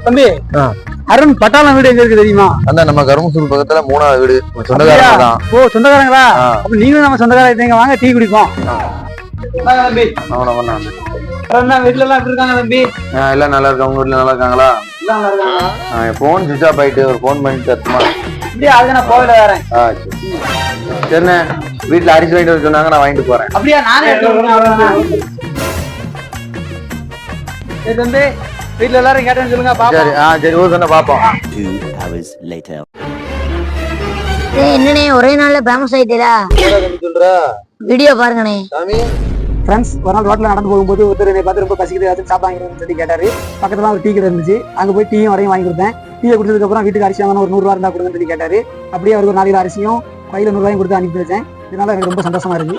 தம்பி அருண் பட்டாளம் வீடு எங்க இருக்கு தெரியுமா? அந்த நம்ம கரும்புத்தூர் பக்கத்துல 3வது வீடு சொந்தக்காரங்க தான். ஓ சொந்தக்காரங்களா? அப்ப நீங்களும் நம்ம சொந்தக்காரங்க வாங்க டீ குடிப்போம். தம்பி வீட்டுல எல்லாம் எப்படி இருக்காங்க தம்பி? எல்லாம் நல்லா இருக்கு. உங்க வீட்டுல நல்லா இருக்காங்களா? எல்லாம் நல்லா இருக்காங்க. போன் சுவிட்ச் ஆஃப் ஆயிட்டு ஒரு போன் பண்ணி தருமா? அப்படியே அதுக்கு நான் போகல வரேன். சரிண்ணே, வீட்டுல அரிசி வாங்கிட்டு வர சொன்னாங்க, நான் வாங்கிட்டு போறேன். அப்படியா? நானே தம்பி வீட்டுல எல்லாரும் கேட்டேன்னு சொல்லுங்க பாப்போம். சரி ஊர் தானே பாப்போம். என்னண்ணே ஒரே நாள்ல ஃபேமஸ் ஆயிட்டீரா? சொல்ற வீடியோ பாருங்கண்ணே. ஃப்ரெண்ட்ஸ் ஒரு நாள் ரோட்ல நடந்து போகும்போது ஒருத்தர் என்னை பார்த்து ரொம்ப பசிக்குது ஏதாச்சும் சாப்பாங்க சொல்லி கேட்டாரு. பக்கத்துல ஒரு டீ கடை இருந்துச்சு, அங்க போய் டீயும் வரையும் வாங்கி கொடுத்தேன். டீயை குடிச்சதுக்கு அப்புறம் வீட்டுக்கு அரிசி வாங்கணும், ஒரு 100 ரூபா இருந்தா கொடுங்கன்னு சொல்லி கேட்டாரு. அப்படியே அவருக்கு ஒரு 4 கிலோ அரிசியும் கையில 100 ரூபாயும் கொடுத்து அனுப்பி வச்சேன். இதனால எனக்கு ரொம்ப சந்தோஷமா இருக்கு.